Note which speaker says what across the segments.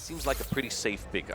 Speaker 1: seems like a pretty safe pick,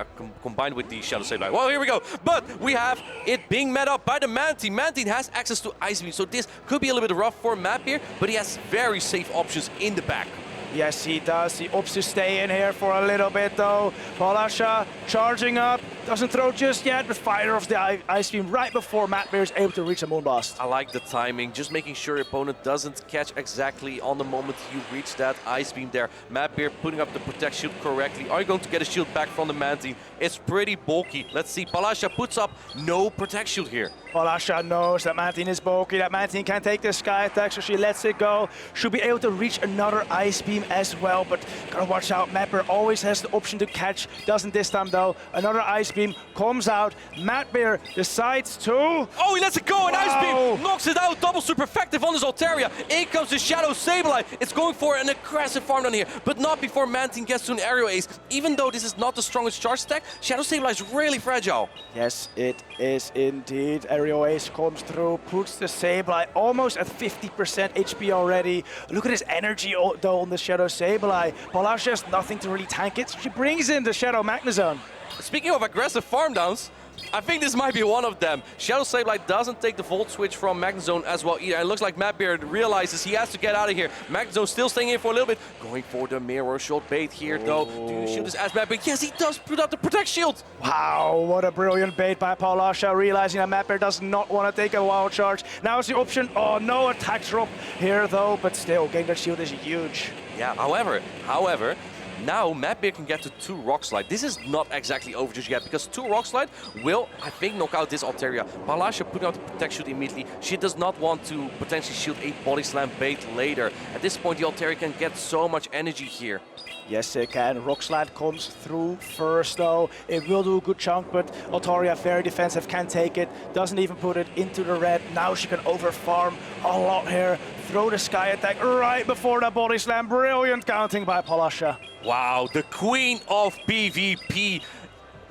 Speaker 1: combined with the Shadow Sableye. Well, here we go. But we have it being met up by the Mantine. Mantine has access to Ice Beam, so this could be a little bit rough for MattBeer, but he has very safe options in the back.
Speaker 2: Yes, he does. He opts to stay in here for a little bit, though. Paulasha charging up. Doesn't throw just yet, but fire off the Ice Beam right before MattBeer is able to reach a Moonblast.
Speaker 1: I like the timing, just making sure your opponent doesn't catch exactly on the moment you reach that Ice Beam there. MattBeer putting up the Protect Shield correctly. Are you going to get a shield back from the Mantine? It's pretty bulky. Let's see, Paulasha puts up no Protect Shield here.
Speaker 2: Paulasha knows that Mantine is bulky, that Mantine can take the Sky Attack, so she lets it go. Should be able to reach another Ice Beam as well, but gotta watch out. MattBeer always has the option to catch. Doesn't this time, though. Another Ice Beam comes out. MattBeer decides to...
Speaker 1: Oh, he lets it go, and Ice Beam knocks it out. Double super effective on his Altaria. In comes the Shadow Sableye. It's going for an aggressive farm down here, but not before Mantine gets to an aerial ace. Even though this is not the strongest charge attack, Shadow Sableye is really fragile.
Speaker 2: Yes, it is indeed. Aerial ace comes through, puts the Sableye almost at 50% HP already. Look at his energy, though, on the Shadow Sableye. Paulasha has nothing to really tank it, so she brings in the Shadow Magnezone.
Speaker 1: Speaking of aggressive farm downs, I think this might be one of them. Shadow Sableye doesn't take the Volt Switch from Magnezone as well either. And it looks like MattBeer realizes he has to get out of here. Magnezone still staying in for a little bit. Going for the Mirror Shot bait here, though. Do you shield this as MattBeer? Yes, he does put out the Protect Shield.
Speaker 2: Wow, what a brilliant bait by Paulasha, realizing that MattBeer does not want to take a wild charge. Now it's the option. Oh, no attack drop here, though. But still, getting that shield is huge.
Speaker 1: Yeah, however, now MattBeer can get to 2 Rock Slide. This is not exactly over just yet, because 2 Rock Slide will, I think, knock out this Altaria. Paulasha putting out the Protect Shield immediately. She does not want to potentially shield a Body Slam bait later. At this point, the Altaria can get so much energy here.
Speaker 2: Yes, it can. Rock Slide comes through first, though. It will do a good chunk, but Altaria, very defensive, can take it. Doesn't even put it into the red. Now she can overfarm a lot here. Throw the Sky Attack right before the Body Slam. Brilliant counting by Paulasha.
Speaker 1: Wow, the queen of PvP.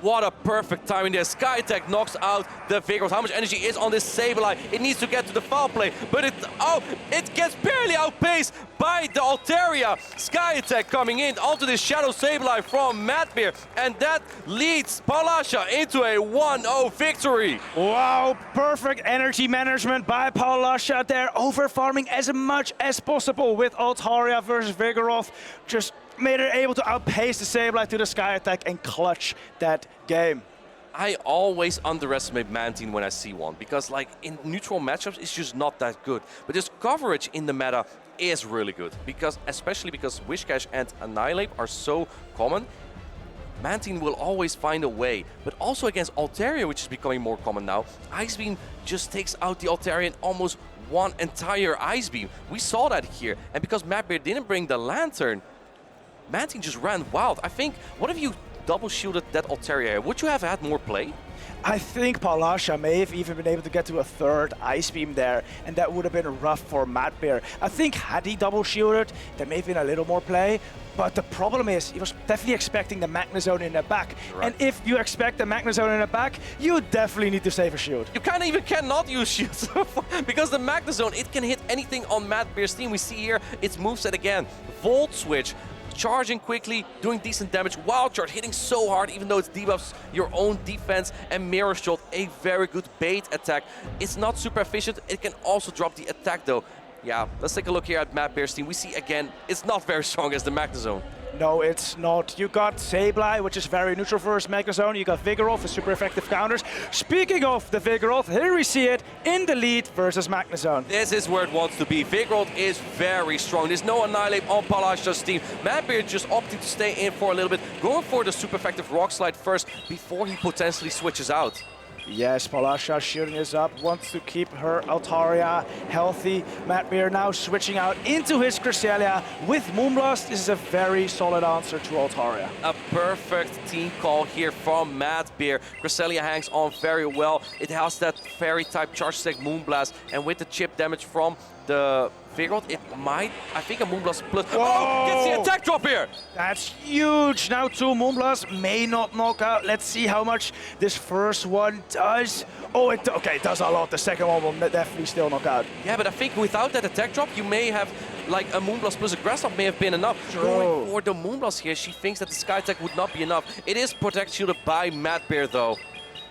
Speaker 1: What a perfect timing there. Sky Attack knocks out the Vigoroth. How much energy is on this Sableye? It needs to get to the foul play, but it gets barely outpaced by the Altaria. Sky Attack coming in onto this Shadow Sableye from MattBeer, and that leads Paulasha into a 1-0 victory.
Speaker 2: Wow, perfect energy management by Paulasha there, overfarming as much as possible with Altaria versus Vigoroth. Just made her able to outpace the Sableye to the Sky Attack and clutch that game.
Speaker 1: I always underestimate Mantine when I see one, because like in neutral matchups, it's just not that good. But this coverage in the meta is really good, especially because Wishcash and Annihilate are so common. Mantine will always find a way, but also against Altaria, which is becoming more common now, Ice Beam just takes out the Altaria in almost one entire Ice Beam. We saw that here, and because MattBeer didn't bring the Lantern, Mantine just ran wild. I think, what if you double shielded that Altaria? Would you have had more play?
Speaker 2: I think Paulasha may have even been able to get to a 3rd Ice Beam there, and that would have been rough for MattBeer. I think had he double shielded, there may have been a little more play, but the problem is he was definitely expecting the Magnezone in the back. Right. And if you expect the Magnezone in the back, you definitely need to save a shield.
Speaker 1: You cannot use shields, because the Magnezone, it can hit anything on MattBeer's team. We see here its moveset again. Volt Switch. Charging quickly, doing decent damage. Wild Charge hitting so hard, even though it debuffs your own defense. And Mirror Shot, a very good bait attack. It's not super efficient. It can also drop the attack, though. Yeah, let's take a look here at MattBeer's team. We see again, it's not very strong as the Magnezone.
Speaker 2: No, it's not. You got Sableye, which is very neutral versus Magnezone. You got Vigoroth with super effective counters. Speaking of the Vigoroth, here we see it in the lead versus Magnezone.
Speaker 1: This is where it wants to be. Vigoroth is very strong. There's no Annihilate on Paulasha's team. MattBeer just opting to stay in for a little bit, going for the super effective Rock Slide first before he potentially switches out.
Speaker 2: Yes, Paulasha shooting is up, wants to keep her Altaria healthy. MattBeer now switching out into his Cresselia with Moonblast. This is a very solid answer to Altaria.
Speaker 1: A perfect team call here from MattBeer. Cresselia hangs on very well. It has that fairy type charge stack Moonblast, and with the chip damage from the Vigoroth, it might, I think, a Moonblast plus.
Speaker 2: Whoa.
Speaker 1: Oh, gets the attack drop here!
Speaker 2: That's huge! Now 2 Moonblast may not knock out. Let's see how much this first one does. Oh, it does a lot. The second one will definitely still knock out.
Speaker 1: Yeah, but I think without that attack drop, you may have like a Moonblast plus a Grass Knot may have been enough.
Speaker 2: True.
Speaker 1: Going for the Moonblast here, she thinks that the Sky Attack would not be enough. It is protect shielded by MattBeer though.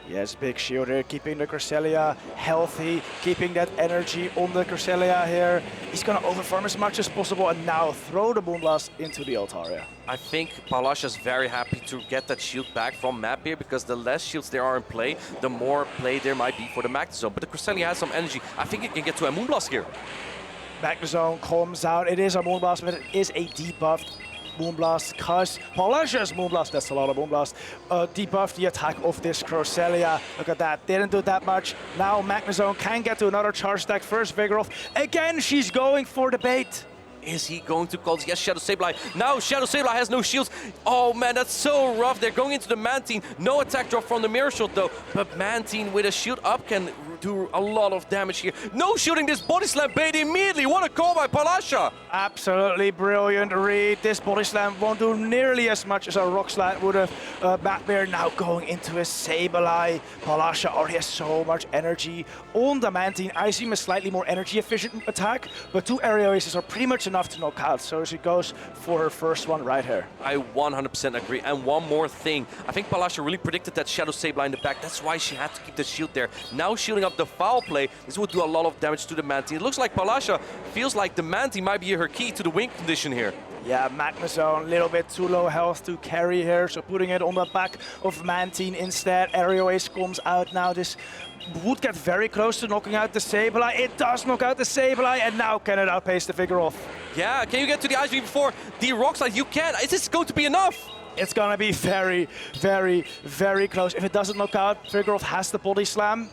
Speaker 2: Yes, big shield here, keeping the Cresselia healthy, keeping that energy on the Cresselia here. He's gonna overfarm as much as possible and now throw the Moonblast into the Altaria.
Speaker 1: I think Paulasha is very happy to get that shield back from MattBeer because the less shields there are in play, the more play there might be for the Magnezone. But the Cresselia has some energy. I think it can get to a Moonblast here.
Speaker 2: Magnezone comes out. It is a Moonblast, but it is a debuffed Moonblast because Paulasha's Moonblast, that's a lot of Moonblast, debuffed the attack of this Cresselia. Look at that, didn't do that much. Now Magnezone can get to another charge stack. First Vigoroth. Again, she's going for the bait.
Speaker 1: Is he going to call? Yes, Shadow Sableye. Now Shadow Sableye has no shields. Oh man, that's so rough. They're going into the Mantine. No attack drop from the Mirror Shot though. But Mantine with a shield up can do a lot of damage here. No shooting this Body Slam bait immediately. What a call by Paulasha.
Speaker 2: Absolutely brilliant read. This Body Slam won't do nearly as much as a Rock Slide would have. MattBeer now going into a Sableye. Paulasha already has so much energy on the Mantine. I see him a slightly more energy efficient attack, but 2 Aerial Aces are pretty much enough to knock out. So she goes for her first one right here.
Speaker 1: I 100% agree. And one more thing. I think Paulasha really predicted that Shadow Sableye in the back. That's why she had to keep the shield there. Now shielding up the foul play, this would do a lot of damage to the Mantine. It looks like Paulasha feels like the Mantine might be her key to the win condition here.
Speaker 2: Yeah, Magnezone, a little bit too low health to carry here, so putting it on the back of Mantine instead. Aerial Ace comes out now. This would get very close to knocking out the Sableye. It does knock out the Sableye, and now can it outpace the Vigoroth?
Speaker 1: Yeah, can you get to the Ice Beam before the Rock Slide? You can. Is this going to be enough?
Speaker 2: It's gonna be very, very, very close. If it doesn't knock out, Vigoroth has the Body Slam.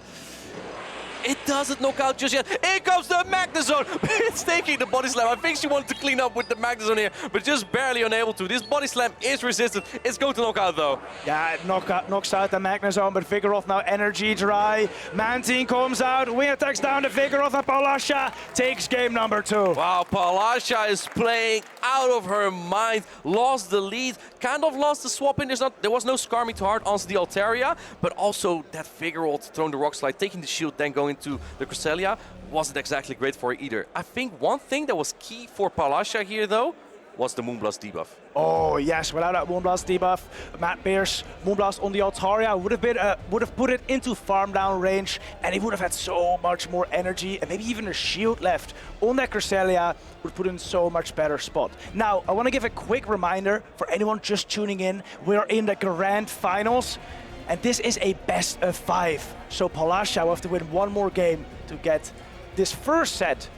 Speaker 1: It doesn't knock out just yet. Here comes the Magnezone. It's taking the Body Slam. I think she wanted to clean up with the Magnezone here, but just barely unable to. This Body Slam is resistant. It's going to knock out though. Yeah,
Speaker 2: it knocks out the Magnezone, but Vigoroth now energy dry. Mantine comes out, wing attacks down to Vigoroth, and Paulasha takes game number 2.
Speaker 1: Wow, Paulasha is playing out of her mind. Lost the lead, kind of lost the swap in. There was no Scar Me to Heart onto the Altaria, but also that Vigoroth throwing the Rock Slide, taking the shield, then going to the Cresselia wasn't exactly great for her either. I think one thing that was key for Paulasha here though was the Moonblast debuff.
Speaker 2: Oh yes, without that Moonblast debuff, MattBeer's Moonblast on the Altaria would have put it into farm down range, and he would have had so much more energy and maybe even a shield left on that Cresselia. Would put in so much better spot. Now I want to give a quick reminder for anyone just tuning in. We're in the grand finals. And this is a best of 5. So Paulasha will have to win one more game to get this first set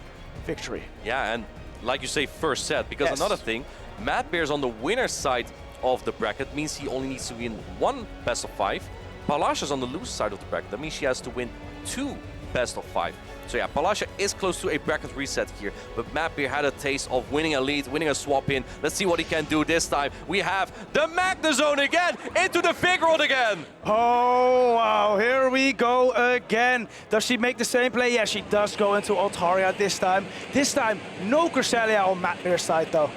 Speaker 2: victory.
Speaker 1: Yeah, and like you say, first set, because
Speaker 2: yes.
Speaker 1: Another thing, MattBeer's on the winner's side of the bracket, means he only needs to win 1 best of 5. Paulasha's on the loser side of the bracket, that means she has to win 2 best of 5. So yeah, Paulasha is close to a bracket reset here, but MattBeer had a taste of winning a lead, winning a swap in. Let's see what he can do this time. We have the Magnezone again, into the Vigoroth again.
Speaker 2: Oh wow, here we go again. Does she make the same play? Yeah, she does go into Altaria this time. This time, no Cresselia on MattBeer's side though.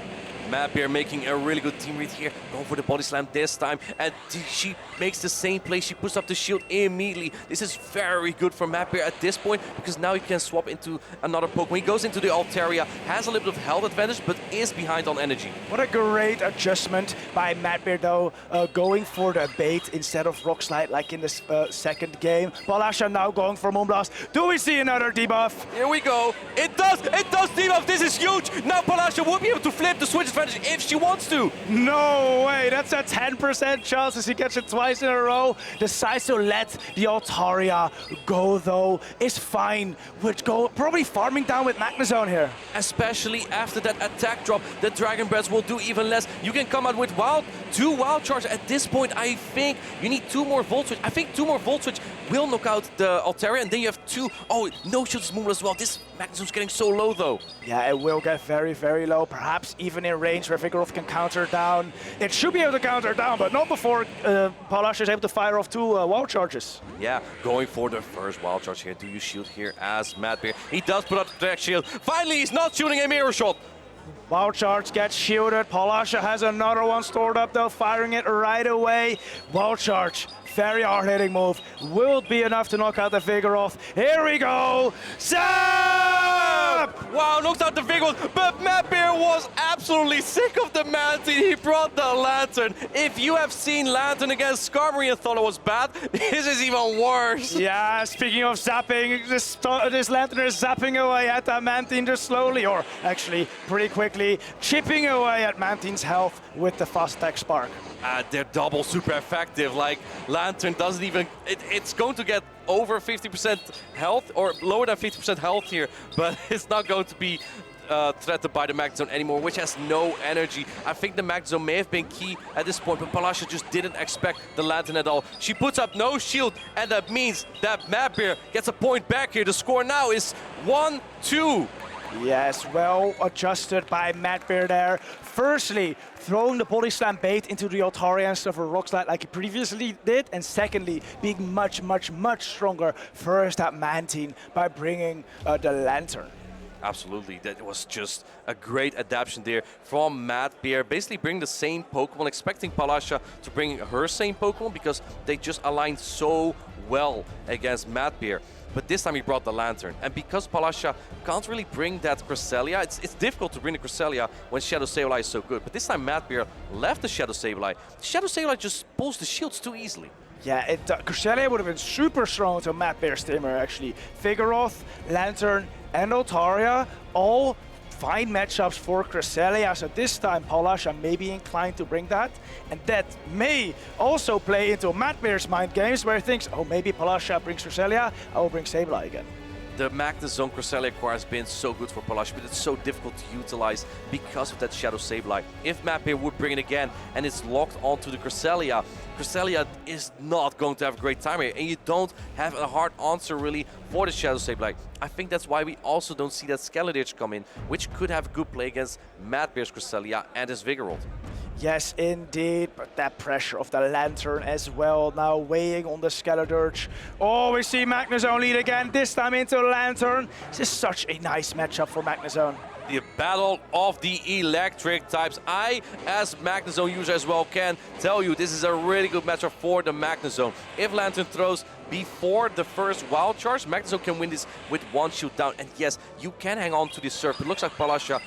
Speaker 1: MattBeer making a really good team read here, going for the Body Slam this time, and she makes the same play. She puts up the shield immediately. This is very good for MattBeer at this point, because now he can swap into another Pokemon. He goes into the Altaria, has a little bit of health advantage, but is behind on energy.
Speaker 2: What a great adjustment by MattBeer though, going for the bait instead of Rock Slide like in the second game. Paulasha now going for Moonblast. Do we see another debuff?
Speaker 1: Here we go. It does debuff. This is huge. Now Paulasha will be able to flip the switch advantage if she wants to.
Speaker 2: No way, that's a 10% chance as he gets it twice in a row. Decides to let the Altaria go though. Is fine. Would go probably farming down with Magnezone here.
Speaker 1: Especially after that attack drop, the Dragon Breaths will do even less. You can come out with 2 wild charge. At this point, I think you need 2 more Volt Switch. I think 2 more Volt Switch will knock out the Altaria, and then you have 2. Oh, no shields Moonblast as well. This Magnezone's getting so low though.
Speaker 2: Yeah, it will get very, very low. Perhaps even in range where Vigoroth can counter down. It should be able to counter down, but not before Paulasha is able to fire off 2 wild charges.
Speaker 1: Yeah, going for the first wild charge here. Do you shield here as MattBeer? He does put up the direct shield. Finally, he's not shooting a Mirror Shot.
Speaker 2: Wild charge gets shielded. Paulasha has another one stored up though, firing it right away. Wild charge, very hard-hitting move. Will be enough to knock out the Vigoroth. Here we go. Zap!
Speaker 1: Wow, knocks out the Vigoroth, but MattBeer was absolutely sick of the Mantine. He brought the Lantern. If you have seen Lantern against Skarmory and thought it was bad, this is even worse.
Speaker 2: Yeah, speaking of zapping, this Lantern is zapping away at that Mantine just slowly, or actually pretty quickly, chipping away at Mantine's health with the fast attack spark.
Speaker 1: They're double super effective. Like, Lantern doesn't even... It's going to get over 50% health, or lower than 50% health here, but it's not going to be threatened by the Magnezone anymore, which has no energy. I think the Magnezone may have been key at this point, but Paulasha just didn't expect the Lantern at all. She puts up no shield, and that means that MattBeer gets a point back here. The score now is 1-2.
Speaker 2: Yes, well adjusted by MattBeer there. Firstly, throwing the body slam bait into the Altaria instead of a rock slide like he previously did, and secondly, being much stronger first at Mantine by bringing the Lantern.
Speaker 1: Absolutely, that was just a great adaptation there from MattBeer. Basically bring the same Pokemon, expecting Paulasha to bring her same Pokemon because they just aligned so well against MattBeer. But this time he brought the Lantern. And because Paulasha can't really bring that Cresselia, it's difficult to bring the Cresselia when Shadow Sableye is so good. But this time MattBeer left the Shadow Sableye. Shadow Sableye just pulls the shields too easily.
Speaker 2: Yeah, Cresselia would have been super strong to MattBeer's Steamer actually. Vigoroth, Lantern, and Altaria, all fine matchups for Cresselia. So this time Paulasha may be inclined to bring that. And that may also play into MattBeer's mind games where he thinks, oh, maybe Paulasha brings Cresselia, I will bring Sableye again.
Speaker 1: The Magnezone Cresselia core has been so good for Paulasha, but it's so difficult to utilize because of that Shadow Sableye. If MattBeer would bring it again and it's locked onto the Cresselia, Cresselia is not going to have a great time here, and you don't have a hard answer really for the Shadow Sableye. I think that's why we also don't see that Skeledirge come in, which could have a good play against MattBeer's Cresselia and his Vigoroth.
Speaker 2: Yes, indeed, but that pressure of the Lantern as well now weighing on the Skeledirge. Oh, we see Magnezone lead again, this time into Lantern. This is such a nice matchup for Magnezone.
Speaker 1: The battle of the electric types. I, as Magnezone user as well, can tell you this is a really good matchup for the Magnezone. If Lantern throws before the first wild charge, Magnezone can win this with one shield down. And yes, you can hang on to this Surf. It looks like Paulasha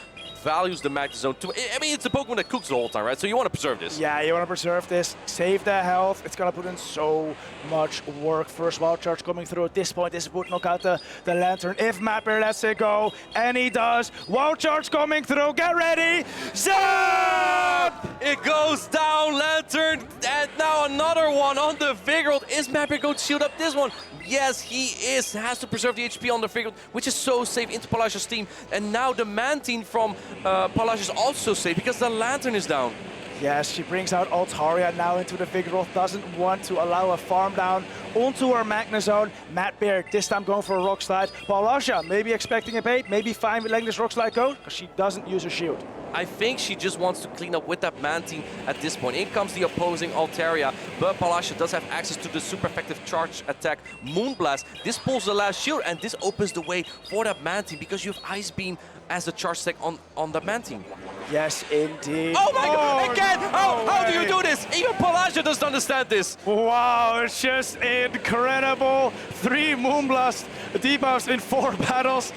Speaker 1: values the Magnezone too. I mean, it's a Pokemon that cooks the whole time, right? So you want to preserve this.
Speaker 2: Yeah, you want to preserve this, save their health. It's going to put in so much work. First wild charge coming through at this point. This would knock out the Lantern if MattBeer lets it go. And he does. Wild charge coming through. Get ready. Zap!
Speaker 1: It goes down, Lantern, and now another one on the Vigoroth. Is MattBeer going to shield up this one? Yes, he is. Has to preserve the HP on the Vigoroth, which is so safe into Paulasha's team. And now the Mantine from Paulasha is also safe because the Lantern is down.
Speaker 2: Yes, she brings out Altaria now into the Vigoroth. Doesn't want to allow a farm down onto her Magnezone. MattBeer this time going for a Rock Slide. Paulasha maybe expecting a bait, maybe fine with letting this Rock Slide go because she doesn't use her shield.
Speaker 1: I think she just wants to clean up with that Mantine at this point. In comes the opposing Altaria, but Paulasha does have access to the super effective charge attack Moonblast. This pulls the last shield, and this opens the way for that Mantine because you have Ice Beam as a charge attack on the Mantine.
Speaker 2: Yes, indeed.
Speaker 1: Oh my god, again!
Speaker 2: No
Speaker 1: How do you
Speaker 2: way.
Speaker 1: do this? Even Paulasha doesn't understand this.
Speaker 2: Wow, it's just incredible. 3 Moonblast debuffs in 4 battles.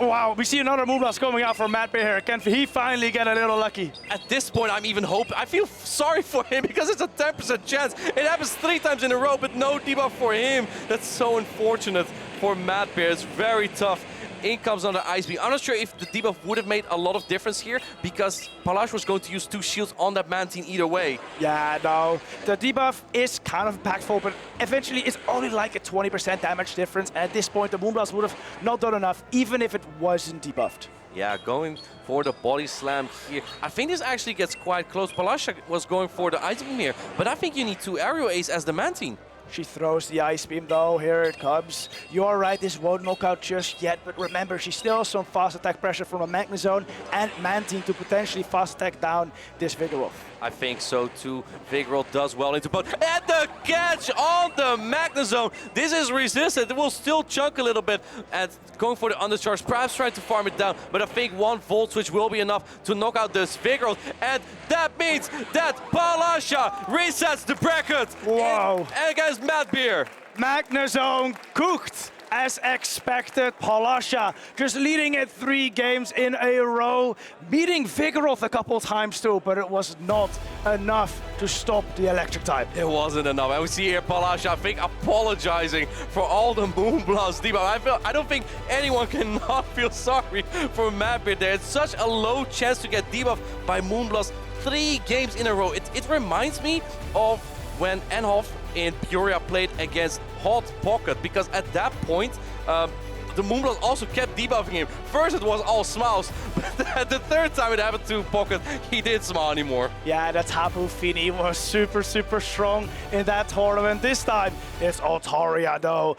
Speaker 2: Wow, we see another Moonblast coming out from MattBeer here. Can he finally get a little lucky?
Speaker 1: At this point, I'm even hoping. I feel sorry for him because it's a 10% chance. It happens 3 times in a row, but no debuff for him. That's so unfortunate for MattBeer. It's very tough. In comes on the Ice Beam. I'm not sure if the debuff would have made a lot of difference here because Paulasha was going to use 2 shields on that Mantine either way.
Speaker 2: Yeah, no. The debuff is kind of impactful, but eventually it's only like a 20% damage difference. And at this point, the Moonblast would have not done enough, even if it wasn't debuffed.
Speaker 1: Yeah, going for the body slam here. I think this actually gets quite close. Paulasha was going for the Ice Beam here, but I think you need 2 Aerial Ace as the Mantine.
Speaker 2: She throws the Ice Beam though, here it comes. You are right, this won't knock out just yet, but remember, she still has some fast attack pressure from a Magnezone and Mantine to potentially fast attack down this Vigoroth.
Speaker 1: I think so too. Vigoroth does well into both. And the catch on the Magnezone. This is resistant. It will still chunk a little bit. And going for the undercharge, perhaps trying to farm it down. But I think 1 Volt Switch will be enough to knock out this Vigoroth. And that means that Paulasha resets the bracket.
Speaker 2: Wow.
Speaker 1: Against MattBeer.
Speaker 2: Magnezone cooked. as expected. Paulasha just leading it 3 games in a row, beating Vigoroth a couple times too, but it was not enough to stop the electric type.
Speaker 1: It wasn't enough. And we see here Paulasha, I think, apologizing for all the Moonblast debuff. I don't think anyone can not feel sorry for MattBeer there. It's such a low chance to get debuffed by Moonblast 3 games in a row. It reminds me of when Enhoff in Peoria played against Hot Pocket, because at that point, the Moonblast also kept debuffing him. First it was all smiles, but the third time it happened to Pocket, he didn't smile anymore.
Speaker 2: Yeah, the Tapu Fini was super strong in that tournament. This time it's Altaria though.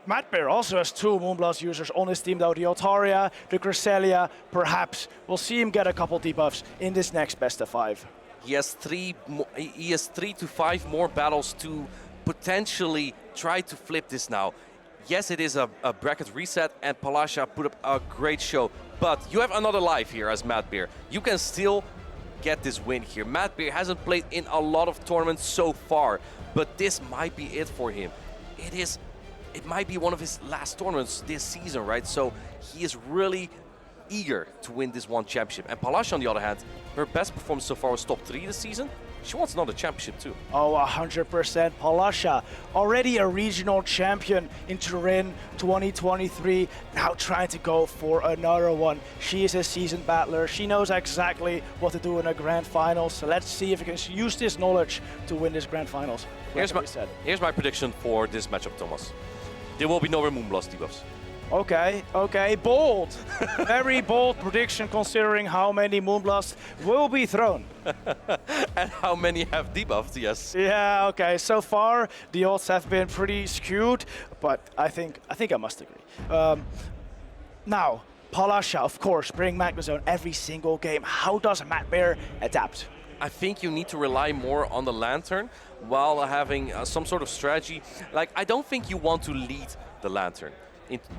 Speaker 2: MattBeer also has 2 Moonblast users on his team though. The Altaria, the Cresselia, perhaps. We'll see him get a couple debuffs in this next best of 5.
Speaker 1: He has 3 to 5 more battles to potentially try to flip this now. Yes, it is a bracket reset, and Paulasha put up a great show, but you have another life here as MattBeer. You can still get this win here. MattBeer hasn't played in a lot of tournaments so far, but this might be it for him. It might be one of his last tournaments this season, right? So he is really eager to win this one championship. And Paulasha, on the other hand, her best performance so far was top 3 this season. She wants another championship too.
Speaker 2: Oh, 100%. Paulasha, already a regional champion in Turin 2023, now trying to go for another one. She is a seasoned battler. She knows exactly what to do in a grand finals. So let's see if we can use this knowledge to win this grand finals.
Speaker 1: Here's my prediction for this matchup, Thomas. There will be no Moonblast debuffs.
Speaker 2: Okay, bold. Very bold prediction considering how many Moonblasts will be thrown.
Speaker 1: And how many have debuffed, yes.
Speaker 2: Yeah, okay, so far the odds have been pretty skewed, but I think I must agree. Now, Paulasha, of course, bring Magnezone every single game. How does MattBeer adapt?
Speaker 1: I think you need to rely more on the Lantern while having some sort of strategy. Like, I don't think you want to lead the Lantern.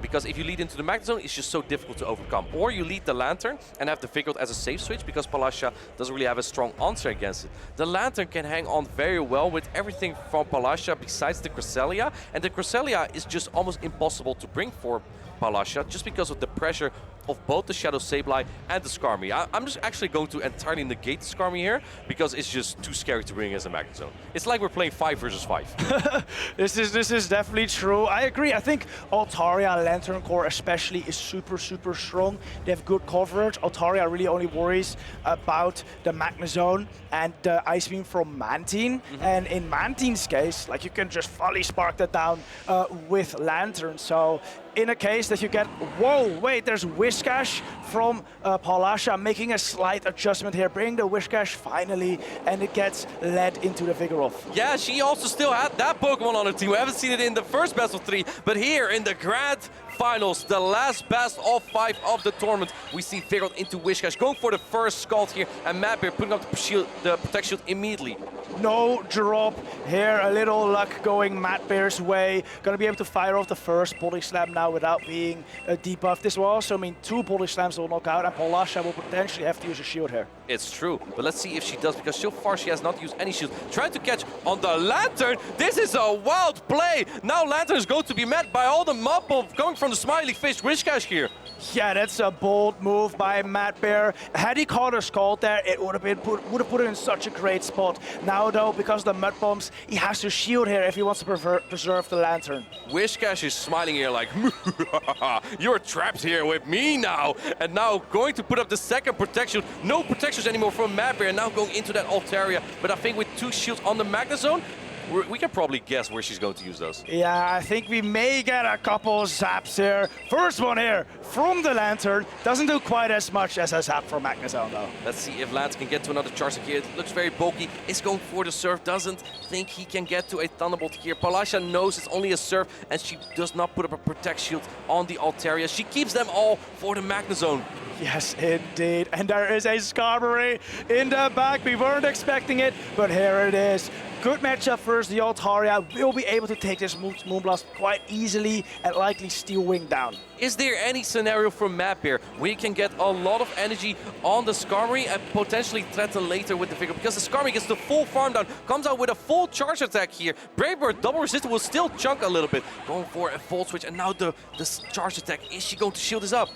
Speaker 1: Because if you lead into the Magnezone, it's just so difficult to overcome. Or you lead the Lantern and have the Vigoroth as a safe switch, because Paulasha doesn't really have a strong answer against it. The Lantern can hang on very well with everything from Paulasha besides the Cresselia, and the Cresselia is just almost impossible to bring for Paulasha just because of the pressure of both the Shadow Sableye and the Skarmory. I'm just actually going to entirely negate the Skarmory here because it's just too scary to bring as a Magnezone. It's like we're playing 5 versus 5.
Speaker 2: This is definitely true. I agree. I think Altaria Lantern Core especially is super strong. They have good coverage. Altaria really only worries about the Magnezone and the Ice Beam from Mantine. And in Mantine's case, like, you can just fully spark that down with Lantern. So in a case that you get, whoa, wait, there's Whiscash from Paulasha making a slight adjustment here, bringing the Whiscash finally, and it gets led into the Vigoroth.
Speaker 1: Yeah, she also still had that Pokemon on her team. We haven't seen it in the first best of 3, but here in the grand finals, the last best of 5 of the tournament, we see Vigoroth into Whiscash, going for the first Scald here, and MattBeer putting up the Protect Shield immediately.
Speaker 2: No drop here, a little luck going MattBeer's way. Gonna be able to fire off the first Body Slam now without being debuffed. This will also mean 2 Body Slams will knock out, and Paulasha will potentially have to use a shield here.
Speaker 1: It's true, but let's see if she does, because so far she has not used any shield. Trying to catch on the Lantern. This is a wild play. Now Lantern is going to be met by all the mob coming from the Smiley Fish Whiscash here.
Speaker 2: Yeah, that's a bold move by MattBeer. Had he caught a Scald there, it would have put him in such a great spot. Now though, because of the Mud Bombs, he has to shield here if he wants to preserve the Lantern.
Speaker 1: Whiscash is smiling here like, you're trapped here with me now. And now going to put up the second protection. No protections anymore from MattBeer, now going into that Altaria. But I think with 2 shields on the Magnezone, we can probably guess where she's going to use those.
Speaker 2: Yeah, I think we may get a couple zaps here. First one here from the Lantern. Doesn't do quite as much as a zap from Magnezone though.
Speaker 1: Let's see if Lance can get to another charge here. It looks very bulky. Is going for the Surf. Doesn't think he can get to a Thunderbolt here. Paulasha knows it's only a Surf, and she does not put up a Protect Shield on the Altaria. She keeps them all for the Magnezone.
Speaker 2: Yes, indeed. And there is a Skarmory in the back. We weren't expecting it, but here it is. Good matchup versus the Altaria. Will be able to take this Moonblast quite easily and likely steal Wing down.
Speaker 1: Is there any scenario for MattBeer where you can get a lot of energy on the Skarmory and potentially threaten later with the Vigor? Because the Skarmory gets the full farm down, comes out with a full charge attack here. Brave Bird, double resistant, will still chunk a little bit. Going for a Volt Switch, and now the charge attack. Is she going to shield this up?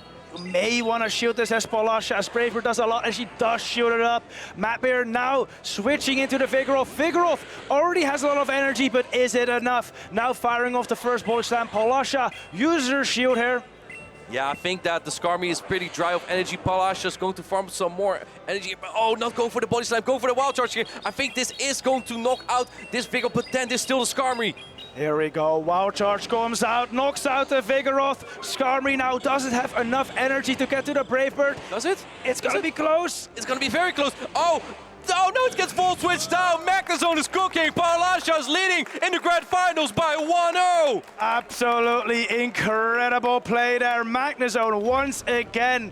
Speaker 2: May want to shield this as Paulasha, as Braver does a lot, and she does shield it up. MattBeer now switching into the Vigoroth. Vigoroth already has a lot of energy, but is it enough? Now firing off the first Body Slam. Paulasha uses her shield here.
Speaker 1: Yeah, I think that the Skarmory is pretty dry of energy. Paulasha is going to farm some more energy. Oh, not going for the Body Slam, going for the Wild Charge here. I think this is going to knock out this Vigor, but then there's still the Skarmory.
Speaker 2: Here we go, Wild Charge comes out, knocks out the Vigoroth. Skarmory now doesn't have enough energy to get to the Brave Bird.
Speaker 1: Does it?
Speaker 2: It's gonna be close.
Speaker 1: It's gonna be very close. Oh no, it gets Volt Switch down. Magnezone is cooking. Paulasha is leading in the Grand Finals by 1-0.
Speaker 2: Absolutely incredible play there. Magnezone once again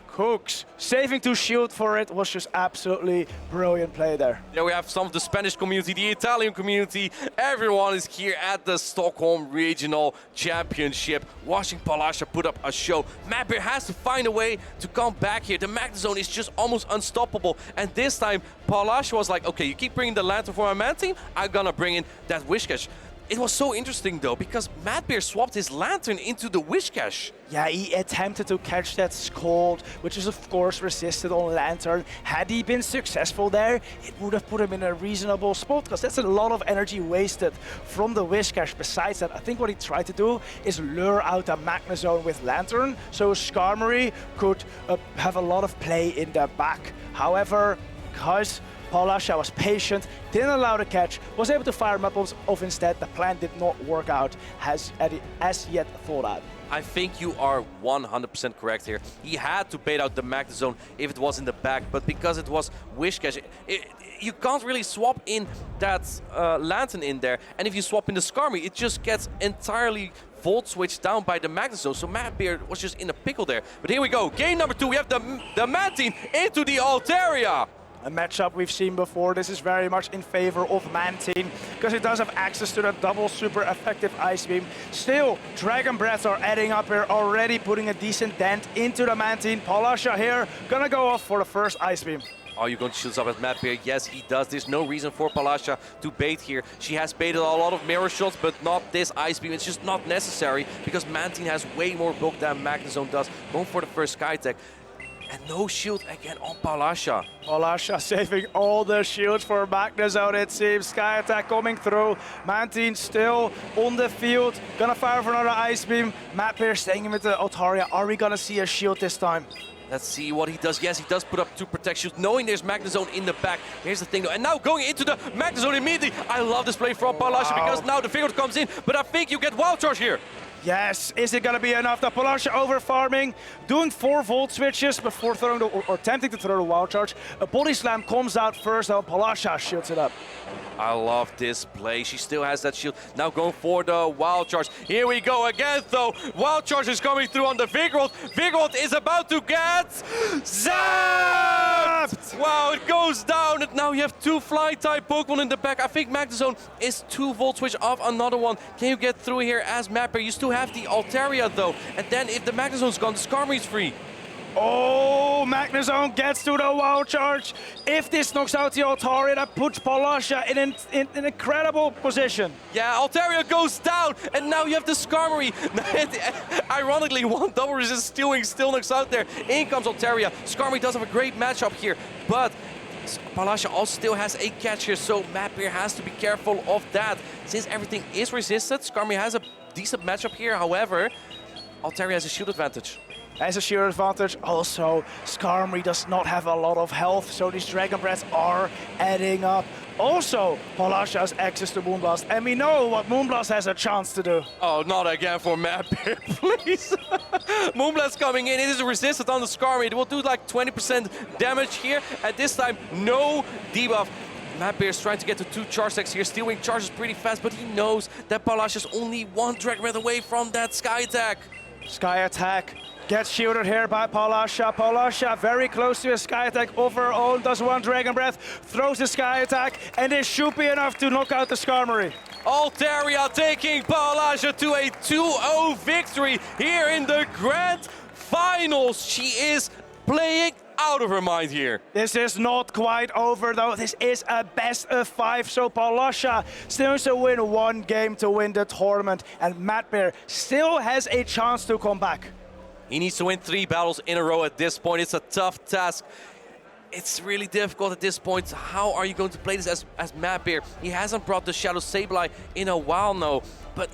Speaker 2: cooks. Saving to shield for it was just absolutely brilliant play there.
Speaker 1: Yeah, we have some of the Spanish community, the Italian community. Everyone is here at the Stockholm Regional Championship, watching Paulasha put up a show. MattBeer has to find a way to come back here. The Magnezone is just almost unstoppable. And this time, Paulasha was like, okay, you keep bringing the Lantern for my man team, I'm gonna bring in that Whiscash. It was so interesting though, because MattBeer swapped his Lantern into the Whiscash.
Speaker 2: Yeah, he attempted to catch that Scald, which is of course resisted on Lantern. Had he been successful there, it would have put him in a reasonable spot, because that's a lot of energy wasted from the Whiscash. Besides that, I think what he tried to do is lure out a Magnezone with Lantern, so Skarmory could have a lot of play in the back. However, because Paulasha was patient, didn't allow the catch, was able to fire Mud off instead. The plan did not work out as yet thought out.
Speaker 1: I think you are 100% correct here. He had to bait out the Magnezone if it was in the back, but because it was Whiscash, you can't really swap in that Lantern in there. And if you swap in the Skarmory, it just gets entirely Volt Switch down by the Magnezone. So MattBeer was just in a pickle there. But here we go. Game number 2. We have the Man team into the Altaria.
Speaker 2: A matchup we've seen before. This is very much in favor of Man Team, because it does have access to the double super effective Ice Beam. Still, Dragon Breaths are adding up here, already putting a decent dent into the Man Team. Paulasha here, gonna go off for the first Ice Beam.
Speaker 1: Are you going to shield up at MattBeer? Yes, he does. There's no reason for Paulasha to bait here. She has baited a lot of mirror shots, but not this Ice Beam. It's just not necessary, because Man Team has way more bulk than Magnezone does. Going for the first Sky Tech. And no shield again on Paulasha.
Speaker 2: Paulasha saving all the shields for Magnezone, it seems. Sky Attack coming through. Mantine still on the field. Gonna fire for another Ice Beam. MattBeer staying with the Altaria. Are we gonna see a shield this time?
Speaker 1: Let's see what he does. Yes, he does put up 2 protect shields, knowing there's Magnezone in the back. Here's the thing though, and now going into the Magnezone immediately. I love this play from Paulasha, because now the Vigor comes in, but I think you get Wild Charge here.
Speaker 2: Yes, is it gonna be enough? The Paulasha over farming, doing 4 Volt Switches before throwing the, or attempting to throw the Wild Charge. A Body Slam comes out first, and Paulasha shields it up.
Speaker 1: I love this play. She still has that shield. Now going for the Wild Charge. Here we go again though. Wild Charge is coming through on the Vigoroth. Vigoroth is about to get zapped! Wow, it goes down, and now you have 2 Fly-type Pokemon in the back. I think Magnezone is 2 Volt Switch off another one. Can you get through here as MattBeer? You still have the Altaria though. And then if the Magnezone's gone, the Skarmory's free.
Speaker 2: Oh, Magnezone gets to the Wild Charge. If this knocks out the Altaria, that puts Paulasha in an incredible position.
Speaker 1: Yeah, Altaria goes down, and now you have the Skarmory. Ironically, one double resist stealing still knocks out there. In comes Altaria. Skarmory does have a great matchup here, but Paulasha also still has a catch here, so MattBeer has to be careful of that. Since everything is resisted, Skarmory has a decent matchup here. However, Altaria has a shield advantage.
Speaker 2: As a sheer advantage, also Skarmory does not have a lot of health, so these Dragon Breaths are adding up. Also, Paulasha has access to Moonblast, and we know what Moonblast has a chance to do.
Speaker 1: Oh, not again for MattBeer, please. Moonblast coming in, it is resisted on the Skarmory. It will do like 20% damage here. At this time, no debuff. MattBeer is trying to get to 2 charge stacks here, stealing charges pretty fast, but he knows that Paulasha is only 1 Dragon Breath away from that Sky Attack.
Speaker 2: Sky Attack Gets shielded here by Paulasha. Paulasha very close to a sky attack of her own. Does one Dragon Breath, throws the sky attack, and it should be enough to knock out the Skarmory.
Speaker 1: Altaria taking Paulasha to a 2-0 victory here in the grand finals. She is playing out of her mind here.
Speaker 2: This is not quite over though. This is a best of 5. So Paulasha still needs to win one game to win the tournament. And MattBeer still has a chance to come back.
Speaker 1: He needs to win 3 battles in a row at this point. It's a tough task. It's really difficult at this point. How are you going to play this as MattBeer? He hasn't brought the Shadow Sableye in a while now. But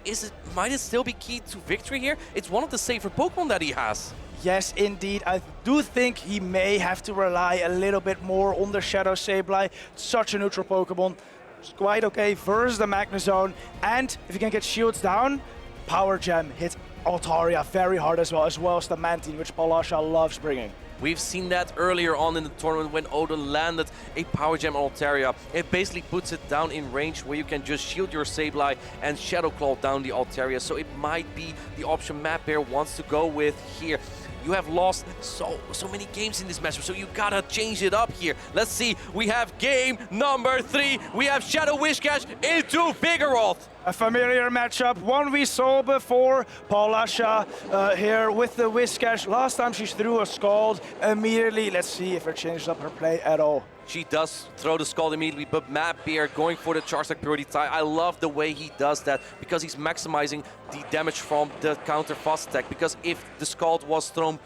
Speaker 1: might it still be key to victory here? It's one of the safer Pokemon that he has.
Speaker 2: Yes, indeed. I do think he may have to rely a little bit more on the Shadow Sableye. Such a neutral Pokemon. It's quite okay versus the Magnezone. And if you can get shields down, Power Gem hits Altaria very hard as well as the Mantine, which Paulasha loves bringing.
Speaker 1: We've seen that earlier on in the tournament when Odin landed a Power Gem on Altaria. It basically puts it down in range where you can just shield your Sableye and Shadow Claw down the Altaria. So it might be the option MattBeer wants to go with here. You have lost so many games in this matchup, so you gotta change it up here. Let's see, we have game number 3. We have Shadow Whiscash into Vigoroth.
Speaker 2: A familiar matchup, one we saw before. Paulasha here with the Whiscash. Last time she threw a Scald immediately. Let's see if it changed up her play at all.
Speaker 1: She does throw the Scald immediately, but MattBeer going for the Charge Attack Purity Tie. I love the way he does that because he's maximizing the damage from the counter fast attack. Because if the Scald was thrown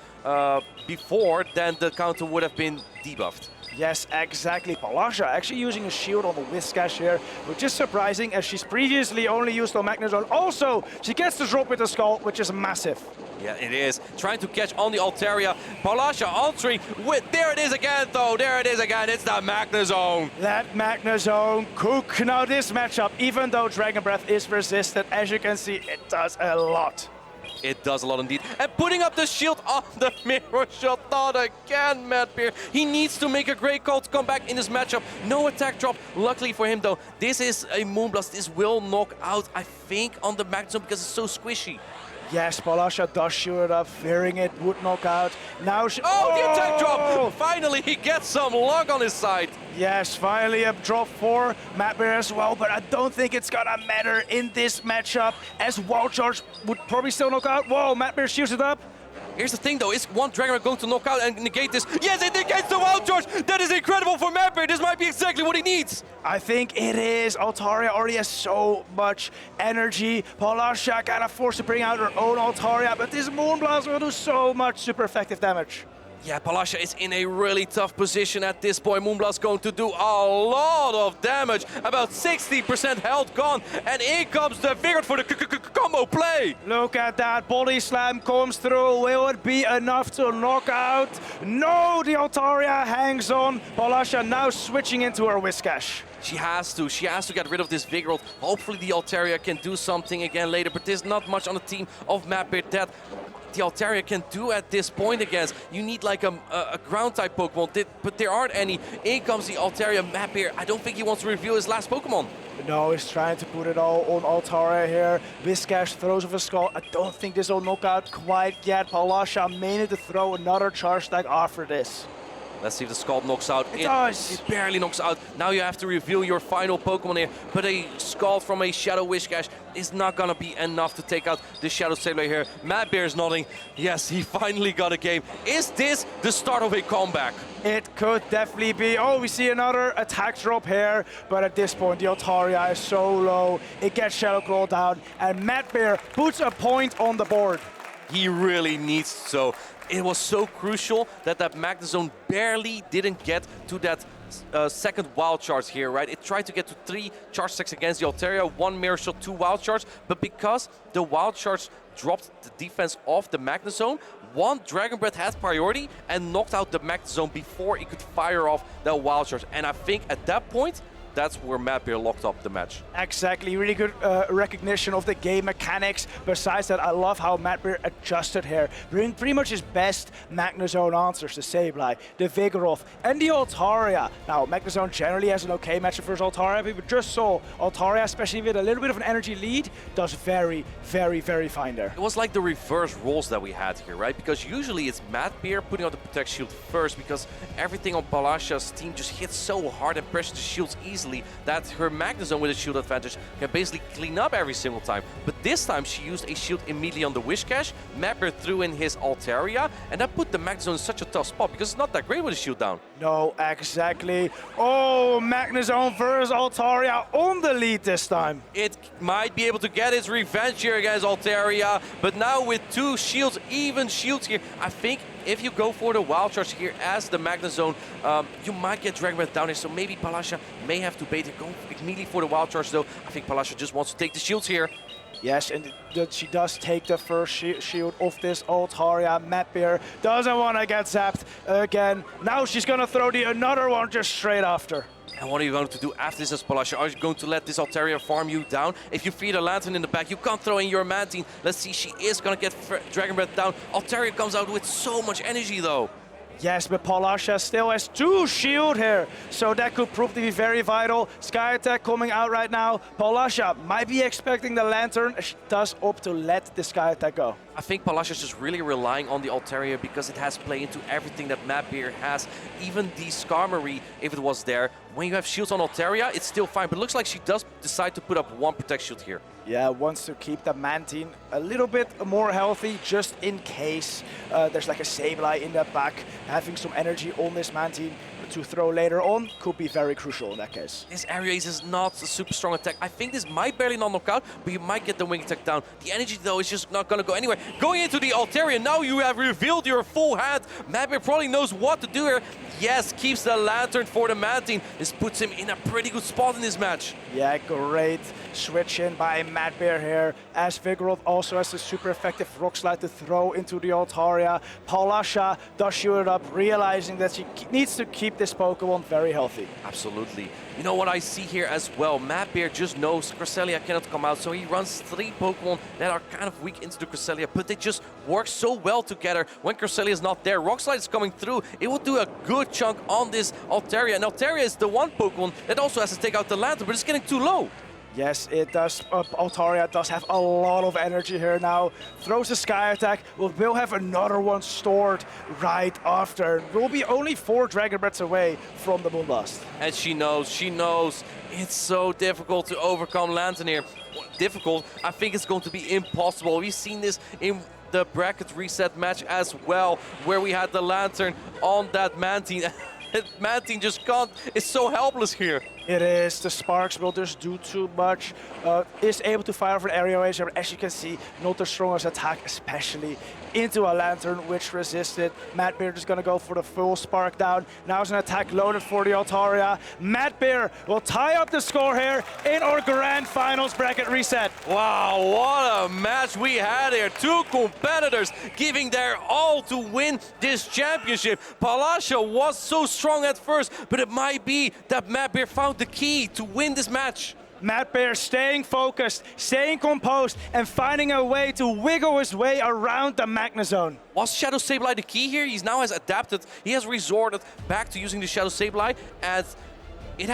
Speaker 1: before, then the counter would have been debuffed.
Speaker 2: Yes, exactly. Paulasha actually using a shield on the Whiscash here, which is surprising as she's previously only used on Magnezone. Also, she gets the drop with the Skull, which is massive.
Speaker 1: Yeah, it is. Trying to catch on the Altaria. Paulasha answering with... There it is again, though. There it is again. It's the Magnezone.
Speaker 2: That Magnezone cook. Now this matchup, even though Dragon Breath is resisted, as you can see, it does a lot.
Speaker 1: It does a lot indeed. And putting up the shield on the mirror shot. Not again, MattBeer. He needs to make a great call to come back in this matchup. No attack drop. Luckily for him, though, this is a Moonblast. This will knock out, I think, on the Magnezone because it's so squishy.
Speaker 2: Yes, Paulasha does shoot it up, fearing it would knock out. Now she...
Speaker 1: Oh, the attack drop! Finally, he gets some luck on his side.
Speaker 2: Yes, finally a drop for MattBeer as well, but I don't think it's gonna matter in this matchup, as Wild Charge would probably still knock out. Whoa, MattBeer shoots it up.
Speaker 1: Here's the thing, though. Is one Dragon going to knock out and negate this? Yes, it negates the Wild Charge! That is incredible for MattBeer. This might be exactly what he needs.
Speaker 2: I think it is. Altaria already has so much energy. Paulasha kind of forced to bring out her own Altaria, but this Moonblast will do so much super effective damage.
Speaker 1: Yeah, Paulasha is in a really tough position at this point. Moonblast going to do a lot of damage. About 60% health gone. And in comes the Vigor for the combo play.
Speaker 2: Look at that. Body slam comes through. Will it be enough to knock out? No, the Altaria hangs on. Paulasha now switching into her Whiscash.
Speaker 1: She has to get rid of this Vigoroth. Hopefully the Altaria can do something again later. But there's not much on the team of MattBeer that the Altaria can do at this point against. You need like a ground type Pokemon, but there aren't any. In comes the Altaria. MattBeer, I don't think he wants to reveal his last Pokemon.
Speaker 2: No, he's trying to put it all on Altaria here. Whiscash throws with a Skull. I don't think this will knock out quite yet. Paulasha may need to throw another Charge Attack after this.
Speaker 1: Let's see if the Scald knocks out.
Speaker 2: It does.
Speaker 1: It barely knocks out. Now you have to reveal your final Pokemon here. But a Scald from a Shadow Whiscash is not going to be enough to take out the Shadow Sableye here. MattBeer is nodding. Yes, he finally got a game. Is this the start of a comeback?
Speaker 2: It could definitely be. Oh, we see another attack drop here. But at this point, the Altaria is so low. It gets Shadow Claw down. And MattBeer puts a point on the board.
Speaker 1: He really needs so. It was so crucial that Magnezone barely didn't get to that second Wild Charge here, right? It tried to get to 3 Charge Attacks against the Altaria, 1 Mirror Shot, 2 Wild Charge, but because the Wild Charge dropped the defense of the Magnezone, 1 Dragon Breath had priority and knocked out the Magnezone before it could fire off that Wild Charge. And I think at that point, that's where MattBeer locked up the match.
Speaker 2: Exactly, really good recognition of the game mechanics. Besides that, I love how MattBeer adjusted here, bringing pretty much his best Magnezone answers, the Sableye, the Vigoroth, and the Altaria. Now, Magnezone generally has an okay matchup versus Altaria, but we just saw Altaria, especially with a little bit of an energy lead, does very, very, very fine there.
Speaker 1: It was like the reverse roles that we had here, right? Because usually it's MattBeer putting out the Protect Shield first, because everything on Paulasha's team just hits so hard and pressures the shields easily that her Magnezone with a shield advantage can basically clean up every single time. But this time she used a shield immediately on the Whiscash, MattBeer threw in his Altaria, and that put the Magnezone in such a tough spot because it's not that great with a shield down.
Speaker 2: No, exactly. Oh, Magnezone versus Altaria on the lead this time.
Speaker 1: It might be able to get its revenge here against Altaria, but now with two shields, even shields here, I think if you go for the Wild Charge here as the Magnezone, you might get Dragon Breath down here, so maybe Paulasha may have to bait it. Go immediately for the Wild Charge though. I think Paulasha just wants to take the shields here.
Speaker 2: Yes, and she does take the first shield of this Altaria. MattBeer doesn't want to get zapped again. Now she's going to throw another one just straight after.
Speaker 1: And what are you going to do after this as Paulasha? Are you going to let this Altaria farm you down? If you feed a Lantern in the back, you can't throw in your Mantine. Let's see, she is going to get Dragon Breath down. Altaria comes out with so much energy though.
Speaker 2: Yes, but Paulasha still has 2 shield here, so that could prove to be very vital. Sky Attack coming out right now. Paulasha might be expecting the Lantern. She does opt to let the Sky Attack go.
Speaker 1: I think Paulasha is just really relying on the Altaria because it has play into everything that MattBeer has. Even the Skarmory, if it was there, when you have shields on Altaria, it's still fine. But it looks like she does decide to put up 1 Protect Shield here.
Speaker 2: Yeah, wants to keep the Mantine a little bit more healthy, just in case there's like a Sableye in the back. Having some energy on this Mantine to throw later on could be very crucial in that case.
Speaker 1: This Area Ace is not a super strong attack. I think this might barely not knock out, but you might get the wing attack down. The energy though is just not going to go anywhere. Going into the Altaria, now you have revealed your full hand. MattBeer probably knows what to do here. Yes, keeps the Lantern for the Mantine. This puts him in a pretty good spot in this match.
Speaker 2: Yeah, great switch in by MattBeer here, as Vigoroth also has a super effective Rock Slide to throw into the Altaria. Paulasha does shoot it up, realizing that she needs to keep this Pokemon very healthy.
Speaker 1: Absolutely. You know what I see here as well? MattBeer just knows Cresselia cannot come out, so he runs 3 Pokemon that are kind of weak into the Cresselia, but they just work so well together. When Cresselia is not there, Rock Slide is coming through. It will do a good chunk on this Altaria, and Altaria is the one Pokemon that also has to take out the Lantern, but it's getting too low.
Speaker 2: Yes, it does. Altaria does have a lot of energy here now. Throws the Sky Attack. We'll have another one stored right after. We'll be only 4 Dragon Breaths away from the Moonblast.
Speaker 1: And she knows. It's so difficult to overcome Lantern here. Difficult? I think it's going to be impossible. We've seen this in the bracket reset match as well, where we had the Lantern on that Mantine. Mantine just can't, it's so helpless here.
Speaker 2: It is. The Sparks will just do too much. Is able to fire for an Area Ace, as you can see, not the strongest attack, especially into a Lantern, which resisted. MattBeer is going to go for the full Spark down. Now it's an attack loaded for the Altaria. MattBeer will tie up the score here in our Grand Finals bracket reset.
Speaker 1: Wow, what a match we had here. 2 competitors giving their all to win this championship. Paulasha was so strong at first, but it might be that MattBeer found the key to win this match.
Speaker 2: MattBeer staying focused, staying composed, and finding a way to wiggle his way around the Magnezone.
Speaker 1: Was Shadow Sableye the key here? He now has adapted. He has resorted back to using the Shadow Sableye, and he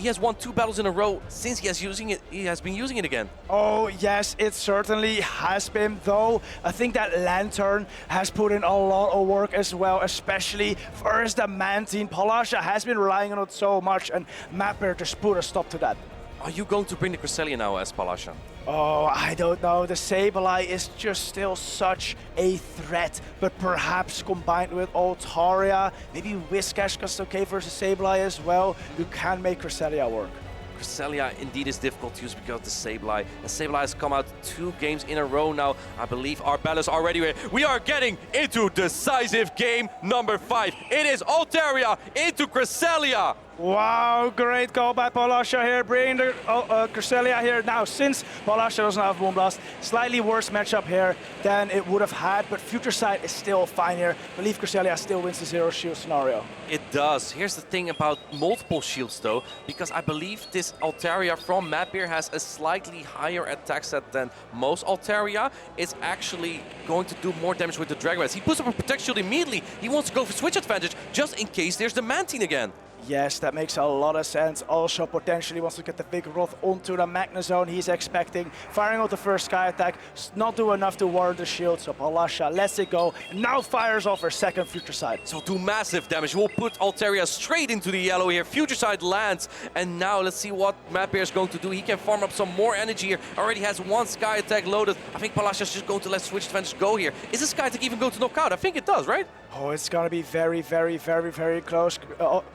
Speaker 1: has won 2 battles in a row since he has been using it again.
Speaker 2: Oh yes, it certainly has been, though. I think that Lantern has put in a lot of work as well, especially first the Mantine. Paulasha has been relying on it so much, and MattBeer just put a stop to that.
Speaker 1: Are you going to bring the Cresselia now as Paulasha?
Speaker 2: Oh, I don't know. The Sableye is just still such a threat, but perhaps combined with Altaria, maybe Whiscash is okay versus Sableye as well, you can make Cresselia work.
Speaker 1: Cresselia indeed is difficult to use because of the Sableye. And Sableye has come out 2 games in a row now. I believe our battles are already ready. We are getting into decisive game number 5. It is Altaria into Cresselia.
Speaker 2: Wow, great goal by Paulasha here, bringing the Cresselia here. Now, since Paulasha doesn't have Moonblast, slightly worse matchup here than it would have had, but Future Sight is still fine here. I believe Cresselia still wins the zero shield scenario.
Speaker 1: It does. Here's the thing about multiple shields though, because I believe this Altaria from MattBeer has a slightly higher attack set than most Altaria. It's actually going to do more damage with the Dragon Rats. He puts up a Protect Shield immediately. He wants to go for switch advantage just in case there's the Mantine again.
Speaker 2: Yes, that makes a lot of sense. Also, potentially wants to get the Vigoroth onto the Magnezone. He's expecting, firing out the first Sky Attack, not do enough to warrant the shield, so Paulasha lets it go, and now fires off her second Future Sight.
Speaker 1: So do massive damage. We'll put Altaria straight into the yellow here. Future Sight lands, and now let's see what MattBeer is going to do. He can farm up some more energy here. Already has one Sky Attack loaded. I think Paulasha is just going to let switch advantage go here. Is the Sky Attack even going to knock out? I think it does, right?
Speaker 2: Oh, it's gonna be very, very, very, very close.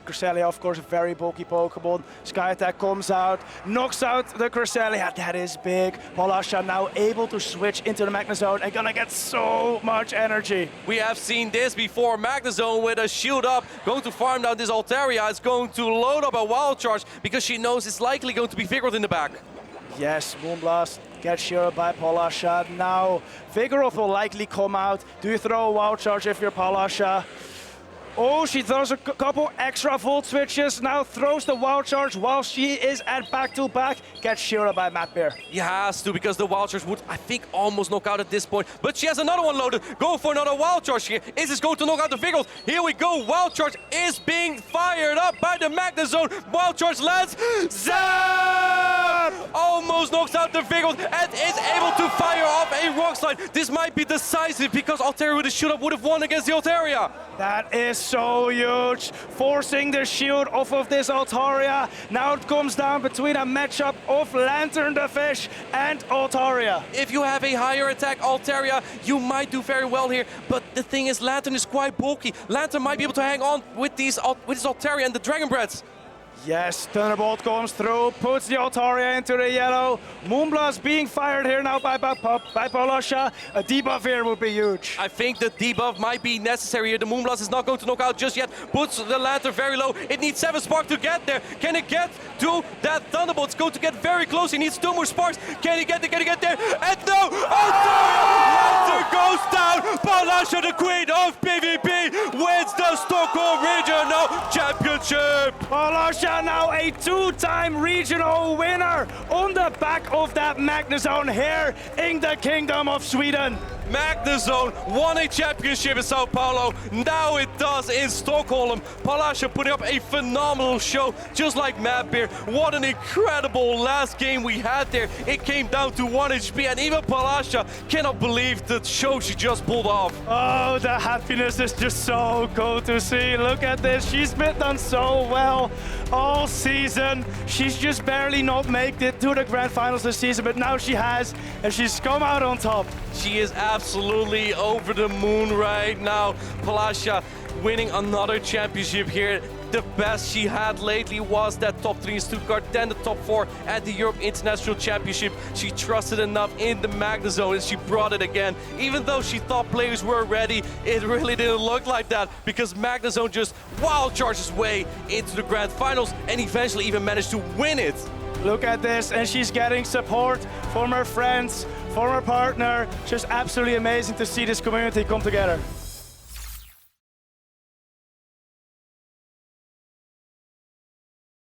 Speaker 2: Cresselia, of course, a very bulky Pokemon. Sky Attack comes out, knocks out the Cresselia. That is big. Paulasha now able to switch into the Magnezone and gonna get so much energy.
Speaker 1: We have seen this before. Magnezone with a shield up, going to farm down this Altaria. It's going to load up a Wild Charge because she knows it's likely going to be Vigoroth in the back.
Speaker 2: Yes, Moonblast gets shielded by Paulasha. Now, Vigoroth will likely come out. Do you throw a Wild Charge if you're Paulasha? Oh, she throws a couple extra Volt Switches, now throws the Wild Charge while she is at back-to-back. Gets shielded by MattBeer.
Speaker 1: He has to, because the Wild Charge would, I think, almost knock out at this point. But she has another one loaded. Go for another Wild Charge here. Is this going to knock out the Vigoroth? Here we go. Wild Charge is being fired up by the Magnezone. Wild Charge lands. Zap! Almost knocks out the Vigoroth and is able to fire off a Rock Slide. This might be decisive because Altaria with the shield up would have won against the Altaria.
Speaker 2: That is so huge, forcing the shield off of this Altaria. Now it comes down between a matchup of Lantern the Fish and Altaria.
Speaker 1: If you have a higher attack Altaria, you might do very well here, but the thing is Lantern is quite bulky. Lantern might be able to hang on with this Altaria and the Dragon Breaths.
Speaker 2: Yes, Thunderbolt comes through, puts the Altaria into the yellow. Moonblast being fired here now by Paulasha. A debuff here would be huge.
Speaker 1: I think the debuff might be necessary here. The Moonblast is not going to knock out just yet. Puts the Lantern very low. It needs 7 sparks to get there. Can it get to that Thunderbolt? It's going to get very close. He needs 2 more sparks. Can he get there? Can he get there? And no! Altaria! Lantern goes down. Paulasha, the queen of PvP, wins the Stockholm Regional Championship.
Speaker 2: Paulasha now a 2-time regional winner on the back of that Magnezone here in the Kingdom of Sweden.
Speaker 1: Magnezone won a championship in Sao Paulo. Now it does in Stockholm. Paulasha putting up a phenomenal show, just like MattBeer. What an incredible last game we had there. It came down to 1 HP, and even Paulasha cannot believe the show she just pulled off.
Speaker 2: Oh, the happiness is just so cool to see. Look at this. She's been done so well all season. She's just barely not made it to the grand finals this season, but now she has, and she's come out on top.
Speaker 1: She is absolutely over the moon right now. Paulasha winning another championship here. The best she had lately was that top 3 in Stuttgart, then the top 4 at the Europe International Championship. She trusted enough in the Magnezone and she brought it again. Even though she thought players were ready, it really didn't look like that because Magnezone just wild charges way into the grand finals and eventually even managed to win it.
Speaker 2: Look at this, and she's getting support from her friends, from her partner. Just absolutely amazing to see this community come together.